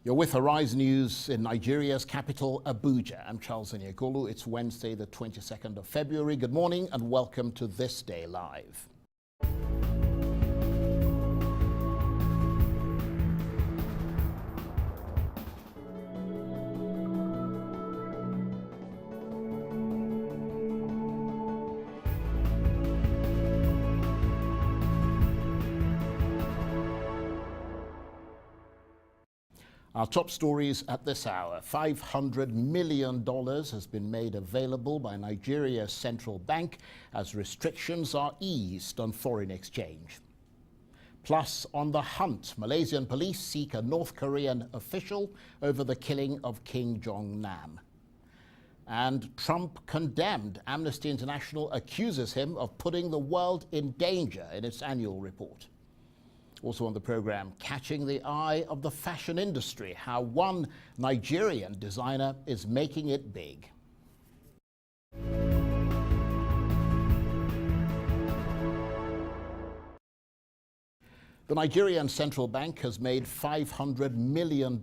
You're with Arise News in Nigeria's capital, Abuja. I'm Charles Onyekolu. It's Wednesday, the 22nd of February. Good morning and welcome to Thisday Live. Our top stories at this hour. $500 million has been made available by Nigeria's central bank as restrictions are eased on foreign exchange. Plus, on the hunt, Malaysian police seek a North Korean official over the killing of Kim Jong-nam. And Trump condemned. Amnesty International accuses him of putting the world in danger in its annual report. Also on the program, catching the eye of the fashion industry, how one Nigerian designer is making it big. The Nigerian central bank has made $500 million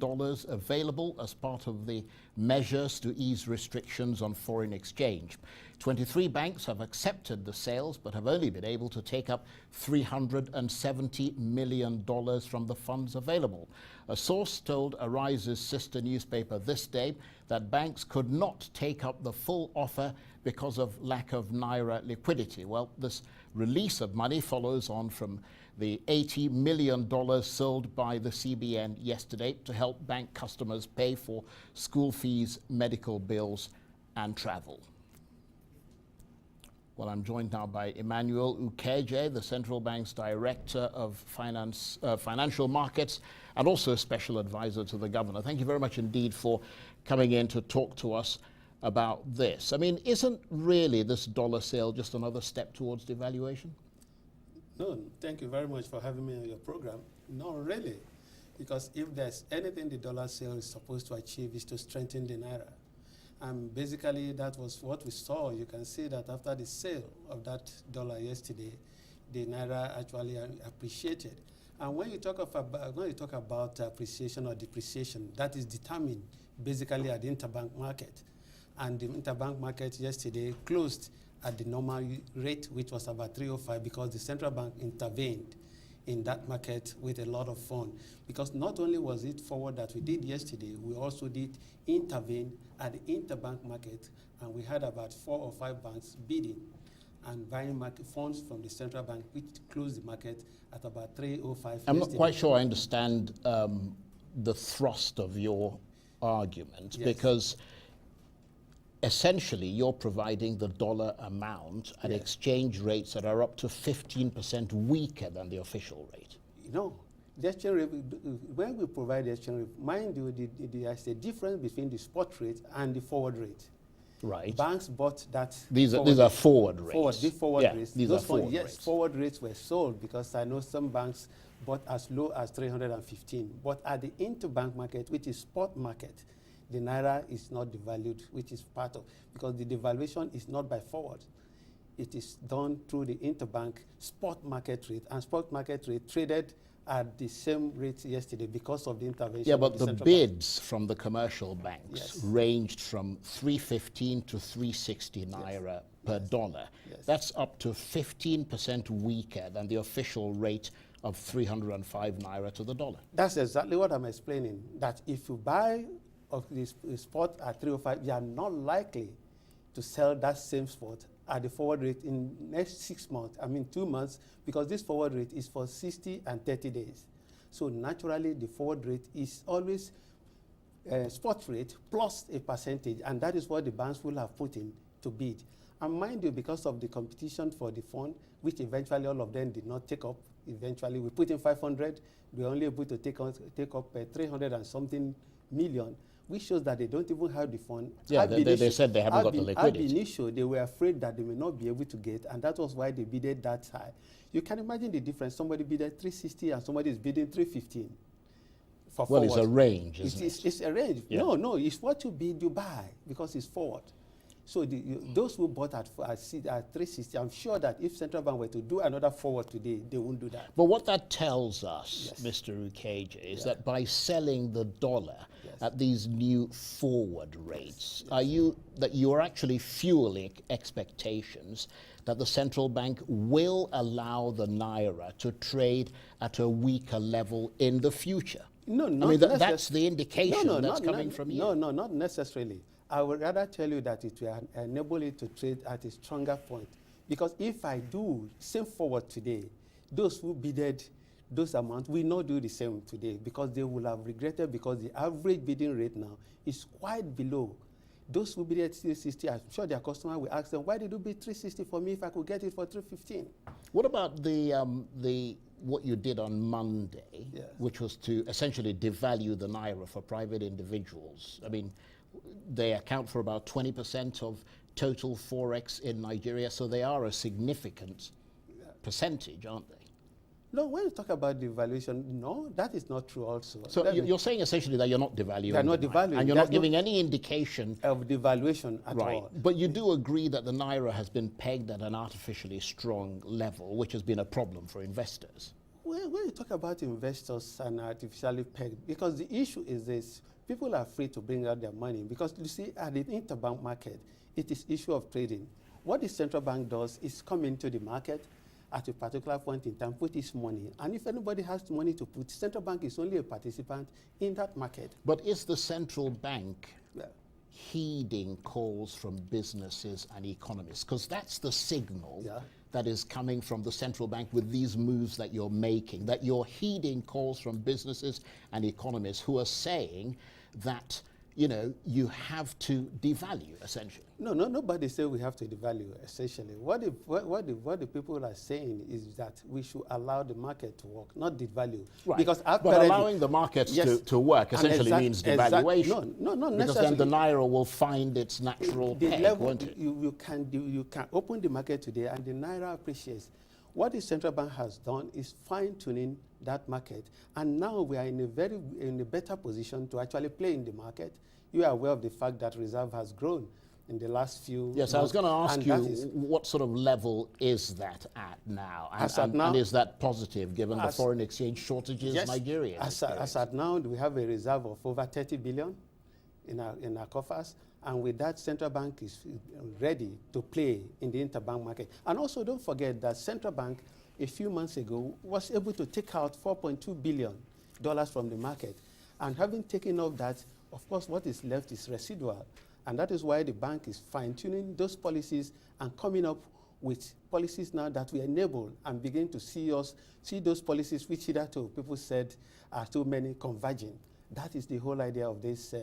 available as part of the measures to ease restrictions on foreign exchange. 23 banks have accepted the sales but have only been able to take up $370 million from the funds available. A source told Arise's sister newspaper Thisday that banks could not take up the full offer because of lack of Naira liquidity. Well, this release of money follows on from the $80 million sold by the CBN yesterday to help bank customers pay for school fees, medical bills and travel. Well, I'm joined now by Emmanuel Ukeje, the central bank's director of financial markets and also special advisor to the governor. Thank you very much indeed for coming in to talk to us about this. I mean, isn't really this dollar sale just another step towards devaluation? No, thank you very much for having me on your program. No, really, because if there's anything the dollar sale is supposed to achieve is to strengthen the Naira. And basically that was what we saw. You can see that after the sale of that dollar yesterday, the Naira actually appreciated. And when you talk about appreciation or depreciation, that is determined basically at the interbank market. And the interbank market yesterday closed at the normal rate, which was about 305, because the central bank intervened in that market with a lot of funds. Because not only was it forward that we did yesterday, we also did intervene at the interbank market, and we had about 4 or 5 banks bidding and buying market funds from the central bank, which closed the market at about 305. I'm not quite sure I understand the thrust of your argument, yes, because essentially you're providing the dollar amount at exchange rates that are up to 15% weaker than the official rate. No, the exchange rate, when we provide the exchange rate, mind you, there's a difference between the spot rate and the forward rate. Right. Banks bought that. These are forward rates. These forward rates. These are forward rates. Yes, forward rates were sold because I know some banks bought as low as 315. But at the interbank market, which is spot market, the Naira is not devalued, which is part of, because the devaluation is not by forward. It is done through the interbank spot market rate, and spot market rate traded at the same rate yesterday because of the intervention. Yeah, but the bids from the commercial banks ranged from 315 to 360 Naira per dollar. Yes. That's up to 15% weaker than the official rate of 305 Naira to the dollar. That's exactly what I'm explaining, that if you buy of this spot at 305, you are not likely to sell that same spot at the forward rate in next 6 months, 2 months, because this forward rate is for 60 and 30 days. So naturally, the forward rate is always spot rate plus a percentage, and that is what the banks will have put in to bid. And mind you, because of the competition for the fund, which eventually all of them did not take up, eventually we put in 500, we were only able to take up 300 and something million, which shows that they don't even have the fund. Yeah, they said they haven't got the liquidity. Ab initio, they were afraid that they may not be able to get, and that was why they bidded that high. You can imagine the difference. Somebody bidded 360 and somebody is bidding 315. For well, forward. It's a range, isn't it? It's a range. Yeah. No, it's what you bid, you buy, because it's forward. So those who bought at 360, I'm sure that if central bank were to do another forward today, they won't do that. But what that tells us, Yes. Mr. Ukeje, is that by selling the dollar Yes. at these new forward rates, Yes. you are actually fueling expectations that the central bank will allow the naira to trade at a weaker level in the future? No, I not mean, that's necessarily. the indication that's not- coming not- from you. No, not necessarily. I would rather tell you that it will enable it to trade at a stronger point. Because if I do same forward today, those who bidded those amounts will not do the same today because they will have regretted because the average bidding rate now is quite below. Those who bidded 360, I'm sure their customer will ask them, why did you bid 360 for me if I could get it for 315? What about the what you did on Monday, Yes. which was to essentially devalue the naira for private individuals? I mean, they account for about 20% of total forex in Nigeria, so they are a significant percentage, aren't they? No, when you talk about devaluation, no, that is not true also. So you're saying essentially that you're not devaluing. They are not the naira, devaluing. and you're There's not giving any indication of devaluation at right. all. But you do agree that the naira has been pegged at an artificially strong level, which has been a problem for investors. When you talk about investors and artificially pegged, because the issue is this, people are free to bring out their money because you see at the interbank market, it is issue of trading. What the central bank does is come into the market at a particular point in time, put its money, and if anybody has money to put, central bank is only a participant in that market. But is the central bank Yeah. heeding calls from businesses and economists? Because that's the signal Yeah. that is coming from the central bank with these moves that you're making, that you're heeding calls from businesses and economists who are saying that, you know, you have to devalue, essentially. No, nobody say we have to devalue, essentially. What the people are saying is that we should allow the market to work, not devalue. Right. Because but allowing the markets yes, to work essentially means devaluation. No, not because necessarily. then the naira will find its natural The peg, level, won't it? you can open the market today and the naira appreciates. What the central bank has done is fine-tuning that market, and now we are in a better position to actually play in the market. You are aware of the fact that reserve has grown in the last few Yes, months, I was going to ask and you, that is- what sort of level is that at now? And is that positive given the foreign exchange shortages yes, Nigeria is as at now, we have a reserve of over 30 billion in our coffers, and with that, central bank is ready to play in the interbank market. And also, don't forget that central bank, a few months ago, was able to take out $4.2 billion from the market. And having taken off that, of course, what is left is residual. And that is why the bank is fine-tuning those policies and coming up with policies now that will enable and begin to see those policies which hitherto people said are too many converging. That is the whole idea of this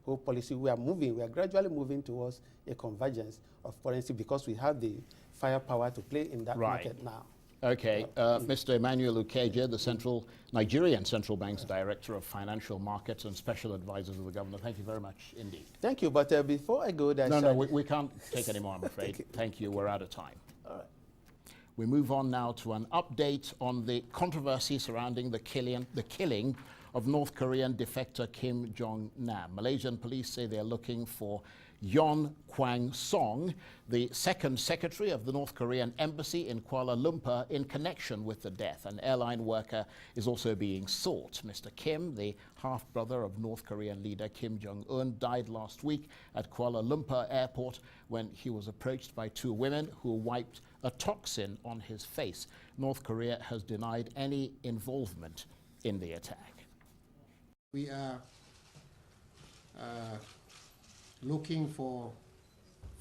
whole policy. We are gradually moving towards a convergence of policy because we have the firepower to play in that market now. Okay, Mr. Emmanuel Ukeje, the Nigerian Central Bank's Director of Financial Markets and Special Advisor to the Governor. Thank you very much indeed. Thank you, but before I go there... No, we can't take any more, I'm afraid. Thank you, we're out of time. All right. We move on now to an update on the controversy surrounding the killing of North Korean defector Kim Jong-nam. Malaysian police say they're looking for Yon Kwang-song, the second secretary of the North Korean embassy in Kuala Lumpur, in connection with the death. An airline worker is also being sought. Mr. Kim, the half-brother of North Korean leader Kim Jong-un, died last week at Kuala Lumpur airport when he was approached by two women who wiped a toxin on his face. North Korea has denied any involvement in the attack. We are looking for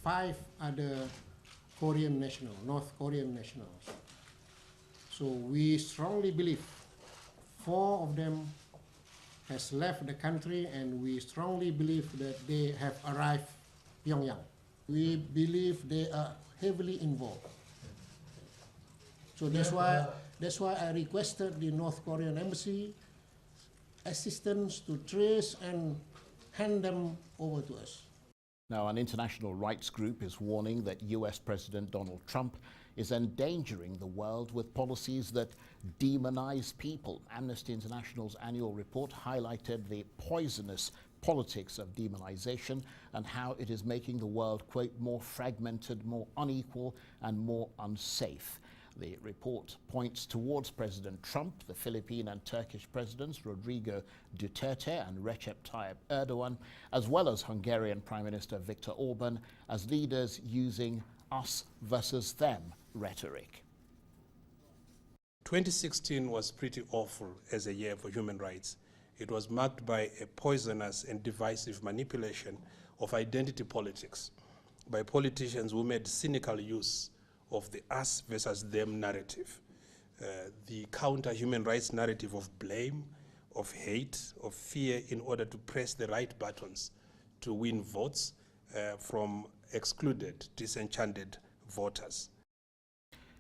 5 other Korean nationals, North Korean nationals. So we strongly believe 4 of them has left the country, and we strongly believe that they have arrived Pyongyang. We believe they are heavily involved. So that's why I requested the North Korean embassy assistance to trace and hand them over to us. Now, an international rights group is warning that US President Donald Trump is endangering the world with policies that demonize people. Amnesty International's annual report highlighted the poisonous politics of demonization and how it is making the world, quote, more fragmented, more unequal, and more unsafe. The report points towards President Trump, the Philippine and Turkish presidents Rodrigo Duterte and Recep Tayyip Erdogan, as well as Hungarian Prime Minister Viktor Orban, as leaders using us versus them rhetoric. 2016 was pretty awful as a year for human rights. It was marked by a poisonous and divisive manipulation of identity politics by politicians who made cynical use of the us versus them narrative, the counter-human rights narrative of blame, of hate, of fear in order to press the right buttons to win votes from excluded, disenchanted voters.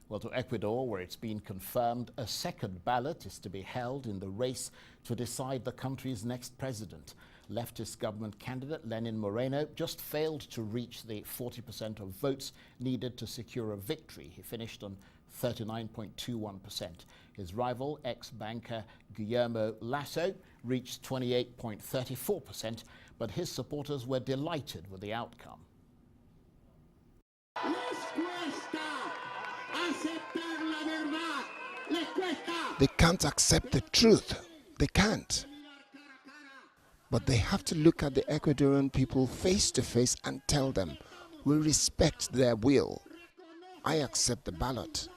Well, to Ecuador, where it's been confirmed a second ballot is to be held in the race to decide the country's next president. Leftist government candidate Lenin Moreno just failed to reach the 40% of votes needed to secure a victory. He finished on 39.21%. His rival, ex-banker Guillermo Lasso, reached 28.34%, but his supporters were delighted with the outcome. They can't accept the truth. They can't. But they have to look at the Ecuadorian people face to face and tell them, we respect their will. I accept the ballot.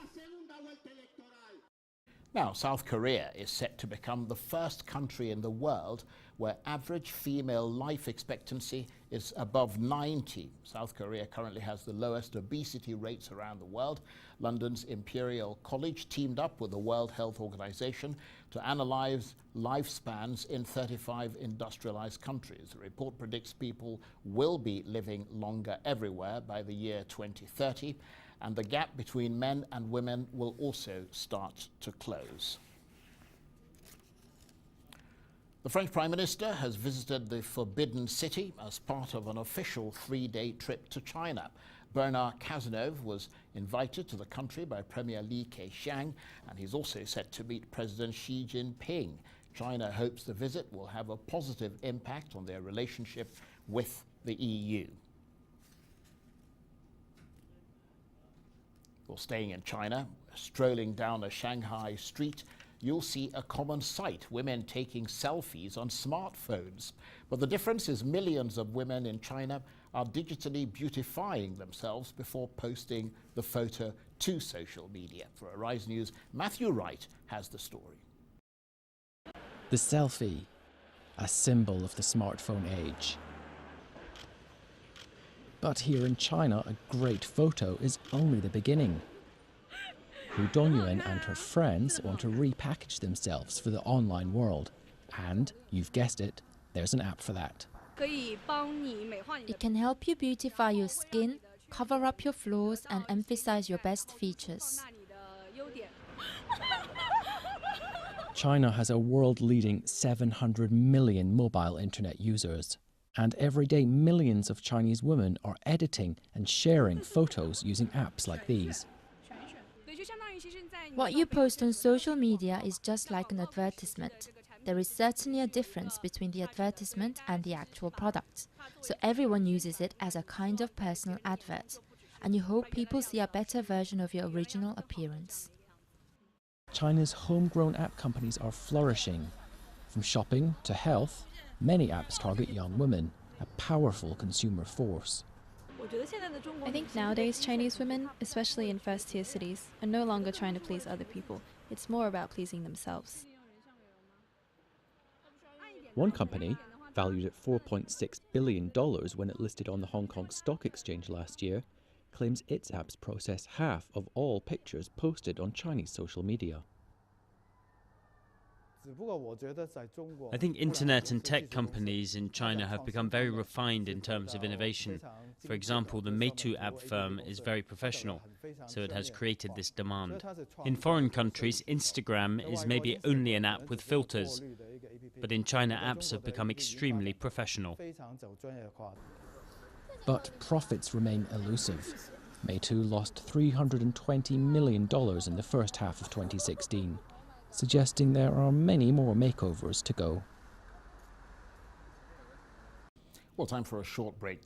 Now, South Korea is set to become the first country in the world where average female life expectancy is above 90. South Korea currently has the lowest obesity rates around the world. London's Imperial College teamed up with the World Health Organization to analyze lifespans in 35 industrialized countries. The report predicts people will be living longer everywhere by the year 2030, and the gap between men and women will also start to close. The French Prime Minister has visited the Forbidden City as part of an official 3-day trip to China. Bernard Cazeneuve was invited to the country by Premier Li Keqiang, and he's also set to meet President Xi Jinping. China hopes the visit will have a positive impact on their relationship with the EU. Well, staying in China, strolling down a Shanghai street, you'll see a common sight, women taking selfies on smartphones. But the difference is millions of women in China are digitally beautifying themselves before posting the photo to social media. For Arise News, Matthew Wright has the story. The selfie, a symbol of the smartphone age. But here in China, a great photo is only the beginning. Hu Dongyuan and her friends want to repackage themselves for the online world. And, you've guessed it, there's an app for that. It can help you beautify your skin, cover up your flaws, and emphasize your best features. China has a world-leading 700 million mobile internet users. And every day, millions of Chinese women are editing and sharing photos using apps like these. What you post on social media is just like an advertisement. There is certainly a difference between the advertisement and the actual product. So everyone uses it as a kind of personal advert. And you hope people see a better version of your original appearance. China's homegrown app companies are flourishing. From shopping to health, many apps target young women, a powerful consumer force. I think nowadays Chinese women, especially in first-tier cities, are no longer trying to please other people. It's more about pleasing themselves. One company, valued at $4.6 billion when it listed on the Hong Kong Stock Exchange last year, claims its apps process half of all pictures posted on Chinese social media. I think internet and tech companies in China have become very refined in terms of innovation. For example, the Meitu app firm is very professional, so it has created this demand. In foreign countries, Instagram is maybe only an app with filters, but in China, apps have become extremely professional. But profits remain elusive. Meitu lost $320 million in the first half of 2016. Suggesting there are many more makeovers to go. Well, time for a short break.